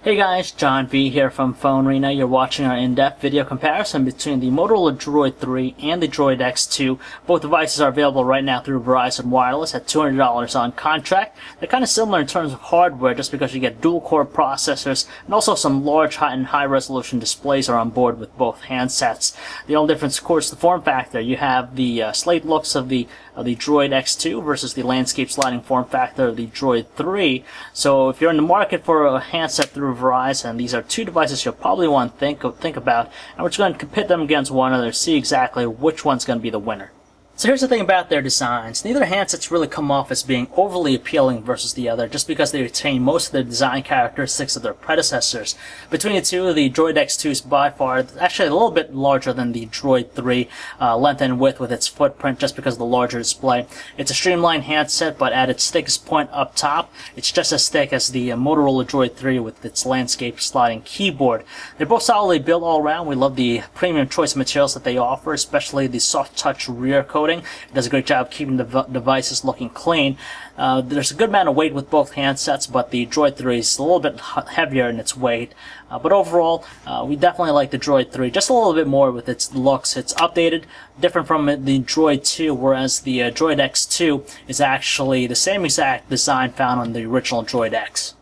Hey guys, John V here from PhoneArena. You're watching our in-depth video comparison between the Motorola DROID 3 and the DROID X2. Both devices are available right now through Verizon Wireless at $200 on contract. They're kind of similar in terms of hardware just because you get dual-core processors and also some large and high-resolution displays are on board with both handsets. The only difference, of course, the form factor. You have the slate looks of the DROID X2 versus the landscape sliding form factor of the DROID 3. So if you're in the market for a handset through Verizon, these are two devices you'll probably want to think about, and we're just going to pit them against one another, see exactly which one's going to be the winner. So here's the thing about their designs. Neither handsets really come off as being overly appealing versus the other, just because they retain most of the design characteristics of their predecessors. Between the two, the DROID X2 is by far actually a little bit larger than the DROID 3, length and width with its footprint, just because of the larger display. It's a streamlined handset, but at its thickest point up top, it's just as thick as the Motorola DROID 3 with its landscape sliding keyboard. They're both solidly built all around. We love the premium choice materials that they offer, especially the soft touch rear coating. It does a great job keeping the devices looking clean. There's a good amount of weight with both handsets, but the DROID 3 is a little bit heavier in its weight. But overall, we definitely like the DROID 3 just a little bit more with its looks. It's updated, different from the DROID 2, whereas the DROID X2 is actually the same exact design found on the original DROID X.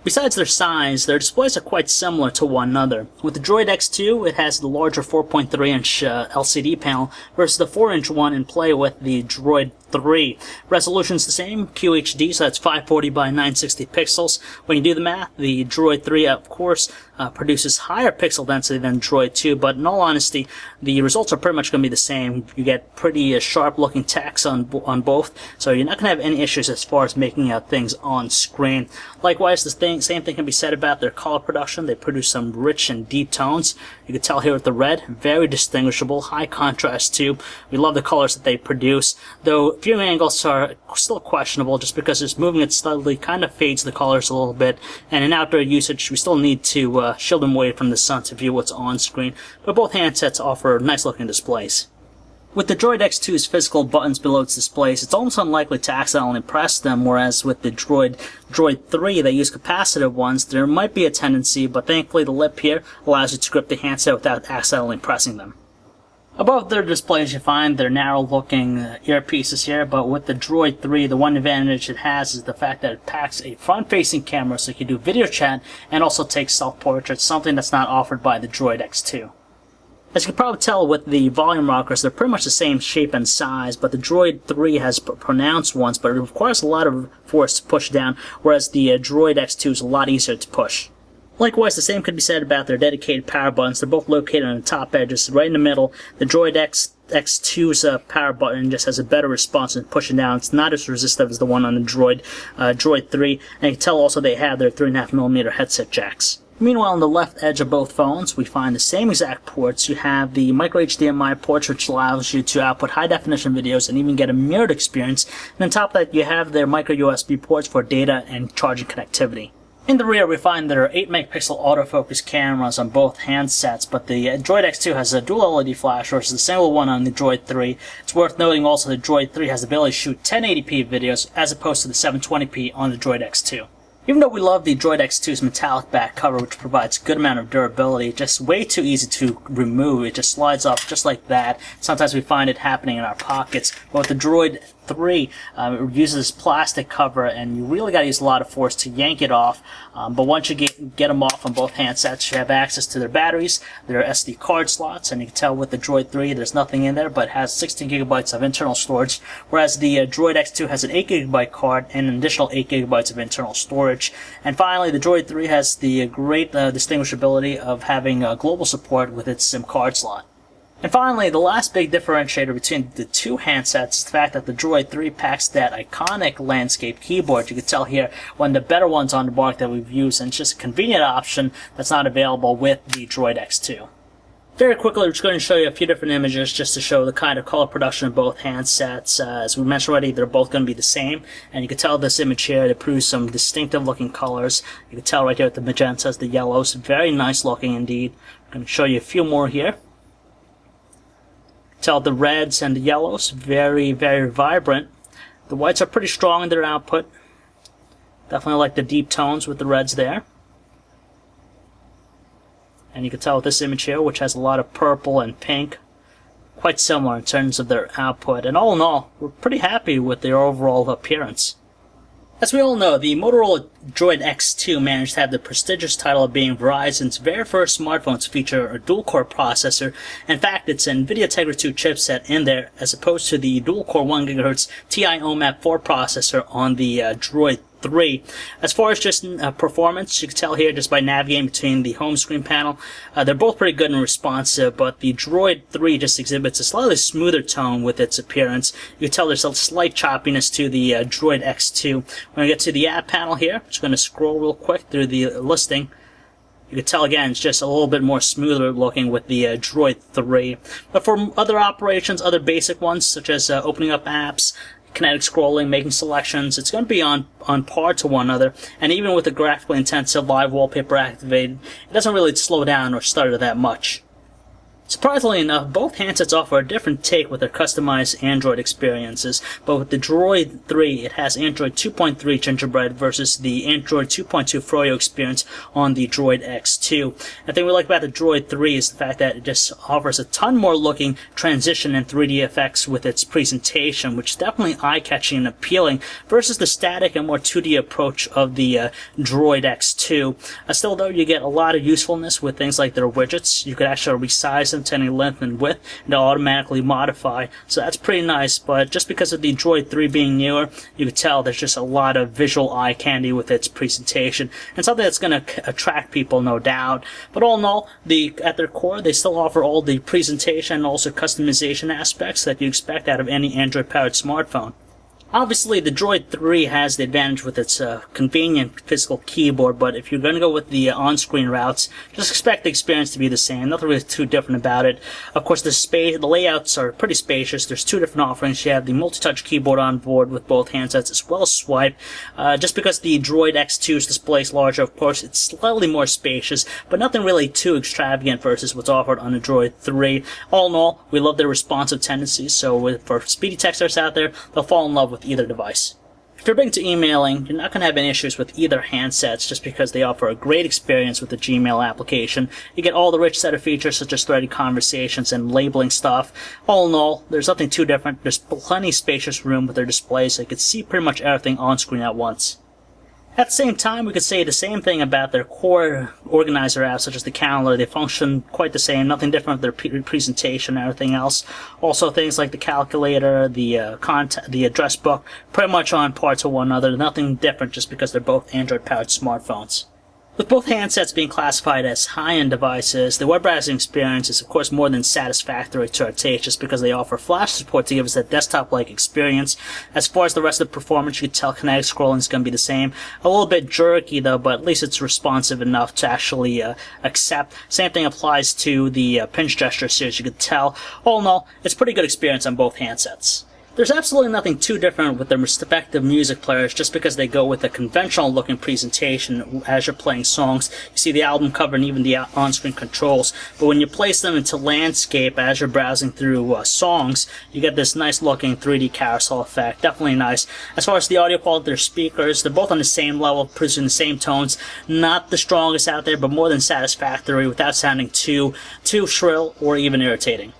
Besides their size, their displays are quite similar to one another. With the DROID X2, it has the larger 4.3-inch LCD panel versus the 4-inch one in play with the DROID 3. Resolution's the same, QHD, so that's 540 by 960 pixels. When you do the math, the DROID 3, of course, produces higher pixel density than DROID 2, but in all honesty, the results are pretty much going to be the same. You get pretty sharp-looking text on both, so you're not going to have any issues as far as making out things on screen. Likewise, the same thing can be said about their color production. They produce some rich and deep tones. You can tell here with the red, very distinguishable, high contrast too. We love the colors that they produce, though viewing angles are still questionable just because just moving it slightly kind of fades the colors a little bit, and in outdoor usage we still need to shield them away from the sun to view what's on screen, but both handsets offer nice looking displays. With the DROID X2's physical buttons below its displays, it's almost unlikely to accidentally press them, whereas with the DROID 3 that use capacitive ones, there might be a tendency, but thankfully the lip here allows you to grip the handset without accidentally pressing them. Above their displays you find their narrow-looking earpieces here, but with the DROID 3, the one advantage it has is the fact that it packs a front-facing camera so you can do video chat and also take self-portraits, something that's not offered by the DROID X2. As you can probably tell with the volume rockers, they're pretty much the same shape and size, but the DROID 3 has pronounced ones, but it requires a lot of force to push down, whereas the DROID X2 is a lot easier to push. Likewise, the same could be said about their dedicated power buttons. They're both located on the top edges, right in the middle. The DROID X2's power button just has a better response in pushing down. It's not as resistive as the one on the DROID 3, and you can tell also they have their 3.5mm headset jacks. Meanwhile, on the left edge of both phones, we find the same exact ports. You have the micro HDMI ports, which allows you to output high-definition videos and even get a mirrored experience. And on top of that, you have their micro USB ports for data and charging connectivity. In the rear, we find there are 8-megapixel autofocus cameras on both handsets, but the DROID X2 has a dual LED flash versus a single one on the DROID 3. It's worth noting also the DROID 3 has the ability to shoot 1080p videos as opposed to the 720p on the DROID X2. Even though we love the DROID X2's metallic back cover, which provides a good amount of durability, it's just way too easy to remove. It just slides off just like that. Sometimes we find it happening in our pockets. But with the DROID 3, it uses plastic cover, and you really got to use a lot of force to yank it off. But once you get them off on both handsets, you have access to their batteries, their SD card slots, and you can tell with the DROID 3 there's nothing in there, but it has 16 gigabytes of internal storage, whereas the DROID X2 has an 8 gigabyte card and an additional 8 gigabytes of internal storage. And finally, the DROID 3 has the great distinguishability of having global support with its SIM card slot. And finally, the last big differentiator between the two handsets is the fact that the DROID 3 packs that iconic landscape keyboard. You can tell here one of the better ones on the market that we've used, and it's just a convenient option that's not available with the DROID X2. Very quickly, we're just going to show you a few different images just to show the kind of color production of both handsets. As we mentioned already, they're both going to be the same, and you can tell this image here, they produce some distinctive looking colors. You can tell right here with the magentas, the yellows, very nice looking indeed. I'm going to show you a few more here. Tell the reds and the yellows, very, very vibrant. The whites are pretty strong in their output. Definitely like the deep tones with the reds there. And you can tell with this image here, which has a lot of purple and pink, quite similar in terms of their output. And all in all, we're pretty happy with their overall appearance. As we all know, the Motorola DROID X2 managed to have the prestigious title of being Verizon's very first smartphone to feature a dual-core processor. In fact, it's an NVIDIA Tegra 2 chipset in there, as opposed to the dual-core 1 GHz TI OMAP 4 processor on the DROID 3. As far as just performance, you can tell here just by navigating between the home screen panel, they're both pretty good and responsive, but the DROID 3 just exhibits a slightly smoother tone with its appearance. You can tell there's a slight choppiness to the DROID X2. When we get to the app panel here, I'm just going to scroll real quick through the listing. You can tell again, it's just a little bit more smoother looking with the DROID 3. But for other operations, other basic ones, such as opening up apps, kinetic scrolling, making selections, it's going to be on par to one another. And even with the graphically intensive live wallpaper activated, it doesn't really slow down or stutter that much. Surprisingly enough, both handsets offer a different take with their customized Android experiences, but with the DROID 3, it has Android 2.3 Gingerbread versus the Android 2.2 Froyo experience on the DROID X2. The thing we like about the DROID 3 is the fact that it just offers a ton more looking transition and 3D effects with its presentation, which is definitely eye-catching and appealing versus the static and more 2D approach of the DROID X2. Still though, you get a lot of usefulness with things like their widgets. You could actually resize them to any length and width, and they'll automatically modify. So that's pretty nice, but just because of the DROID 3 being newer, you can tell there's just a lot of visual eye candy with its presentation, and something that's going to attract people, no doubt. But all in all, at their core, they still offer all the presentation and also customization aspects that you expect out of any Android-powered smartphone. Obviously, the DROID 3 has the advantage with its convenient physical keyboard, but if you're going to go with the on-screen routes, just expect the experience to be the same. Nothing really too different about it. Of course, the layouts are pretty spacious. There's two different offerings. You have the multi-touch keyboard on board with both handsets, as well as swipe. Just because the DROID X2's display is larger, of course, it's slightly more spacious, but nothing really too extravagant versus what's offered on the DROID 3. All in all, we love their responsive tendencies, so for speedy texters out there, they'll fall in love with either device. If you're big into emailing, you're not going to have any issues with either handsets just because they offer a great experience with the Gmail application. You get all the rich set of features such as threaded conversations and labeling stuff. All in all, there's nothing too different. There's plenty of spacious room with their displays, so you can see pretty much everything on screen at once. At the same time, we could say the same thing about their core organizer apps, such as the calendar. They function quite the same, nothing different with their presentation and everything else. Also, things like the calculator, the address book, pretty much on par to one another. Nothing different just because they're both Android-powered smartphones. With both handsets being classified as high-end devices, the web browsing experience is of course more than satisfactory to our taste just because they offer flash support to give us that desktop-like experience. As far as the rest of the performance, you can tell kinetic scrolling is going to be the same. A little bit jerky though, but at least it's responsive enough to actually accept. Same thing applies to the pinch gesture series, you can tell. All in all, it's a pretty good experience on both handsets. There's absolutely nothing too different with their respective music players just because they go with a conventional looking presentation as you're playing songs. You see the album cover and even the on-screen controls, but when you place them into landscape as you're browsing through songs, you get this nice looking 3D carousel effect. Definitely nice. As far as the audio quality of their speakers, they're both on the same level, producing the same tones. Not the strongest out there, but more than satisfactory without sounding too shrill or even irritating.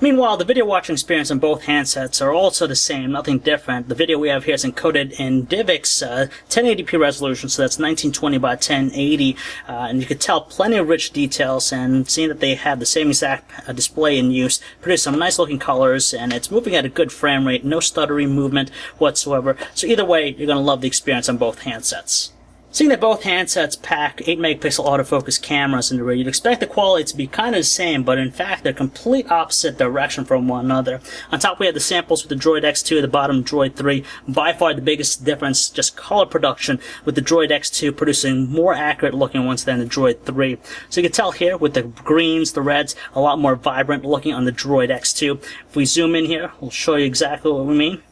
Meanwhile, the video watching experience on both handsets are also the same, nothing different. The video we have here is encoded in DivX 1080p resolution, so that's 1920 by 1080, and you can tell plenty of rich details, and seeing that they have the same exact display in use, produce some nice looking colors, and it's moving at a good frame rate, no stuttery movement whatsoever. So either way, you're going to love the experience on both handsets. Seeing that both handsets pack 8-megapixel autofocus cameras in the rear, you'd expect the quality to be kind of the same, but in fact they're complete opposite direction from one another. On top we have the samples with the DROID X2, at the bottom DROID 3. By far the biggest difference, just color production, with the DROID X2 producing more accurate looking ones than the DROID 3. So you can tell here with the greens, the reds, a lot more vibrant looking on the DROID X2. If we zoom in here, we'll show you exactly what we mean.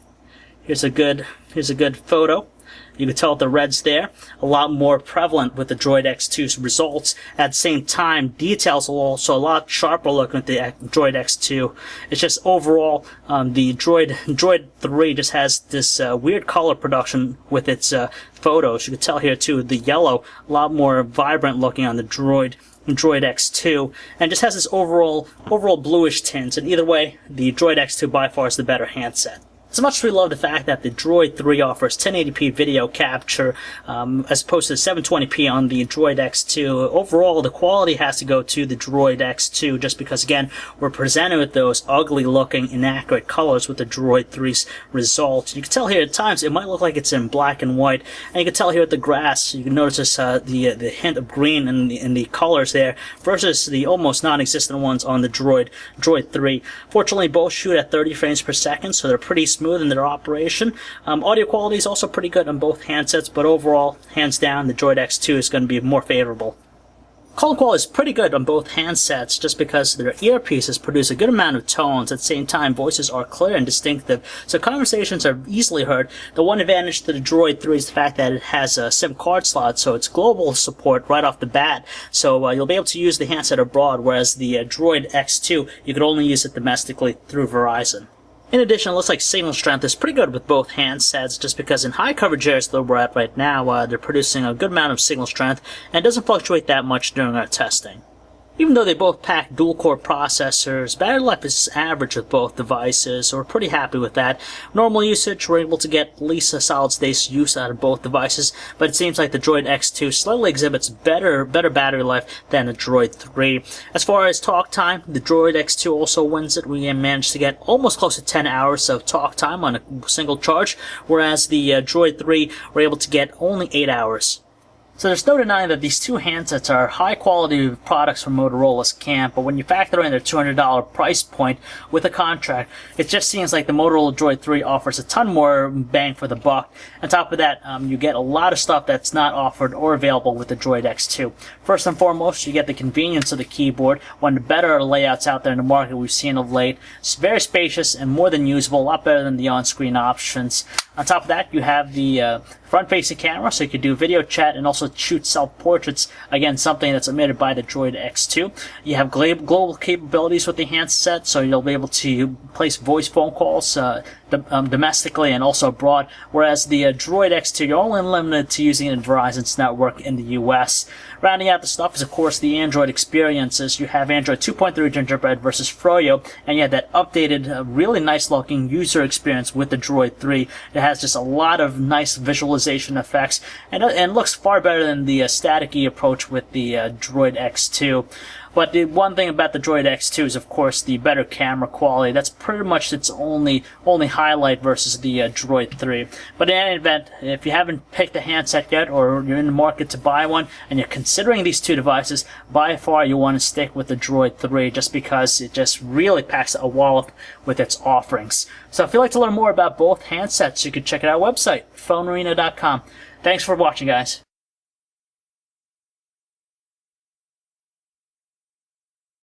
Here's a good photo. You can tell the reds there, a lot more prevalent with the Droid X2's results. At the same time, details are also a lot sharper looking with the Droid X2. It's just overall, the Droid 3 just has this weird color production with its photos. You can tell here too, the yellow, a lot more vibrant looking on the Droid X2, and just has this overall bluish tint. And either way, the Droid X2 by far is the better handset. So much as we love the fact that the Droid 3 offers 1080p video capture as opposed to 720p on the Droid X2, overall the quality has to go to the Droid X2 just because, again, we're presented with those ugly looking inaccurate colors with the Droid 3's results. You can tell here at times it might look like it's in black and white, and you can tell here at the grass, you can notice this, the hint of green in the colors there versus the almost non-existent ones on the Droid 3. Fortunately, both shoot at 30 frames per second, so they're pretty smooth in their operation. Audio quality is also pretty good on both handsets, but overall, hands down, the Droid X2 is going to be more favorable. Call quality is pretty good on both handsets just because their earpieces produce a good amount of tones. At the same time, voices are clear and distinctive, so conversations are easily heard. The one advantage to the Droid 3 is the fact that it has a SIM card slot, so it's global support right off the bat. So you'll be able to use the handset abroad, whereas the Droid X2, you could only use it domestically through Verizon. In addition, it looks like signal strength is pretty good with both handsets just because in high coverage areas that we're at right now, they're producing a good amount of signal strength and it doesn't fluctuate that much during our testing. Even though they both pack dual-core processors, battery life is average with both devices, so we're pretty happy with that. Normal usage, we're able to get at least a solid state use out of both devices, but it seems like the Droid X2 slightly exhibits better battery life than the Droid 3. As far as talk time, the Droid X2 also wins it. We managed to get almost close to 10 hours of talk time on a single charge, whereas the Droid 3 were able to get only 8 hours. So there's no denying that these two handsets are high-quality products from Motorola's camp, but when you factor in their $200 price point with a contract, it just seems like the Motorola Droid 3 offers a ton more bang for the buck. On top of that, you get a lot of stuff that's not offered or available with the Droid X2. First and foremost, you get the convenience of the keyboard, one of the better layouts out there in the market we've seen of late. It's very spacious and more than usable, a lot better than the on-screen options. On top of that, you have the front-facing camera, so you can do video chat and also shoot self-portraits. Again, something that's omitted by the Droid X2. You have global capabilities with the handset, so you'll be able to place voice phone calls domestically and also abroad, whereas the Droid X2, you're only limited to using it in Verizon's network in the US. Rounding out the stuff is, of course, the Android experiences. You have Android 2.3 Gingerbread versus Froyo, and you have that updated, really nice-looking user experience with the Droid 3. It has just a lot of nice visualization effects, and looks far better than the staticky approach with the Droid X2. But the one thing about the Droid X2 is, of course, the better camera quality. That's pretty much its only highlight versus the Droid 3. But in any event, if you haven't picked a handset yet, or you're in the market to buy one, and you're considering these two devices, by far you want to stick with the Droid 3 just because it just really packs a wallop with its offerings. So if you'd like to learn more about both handsets, you can check out our website, PhoneArena.com. Thanks for watching, guys.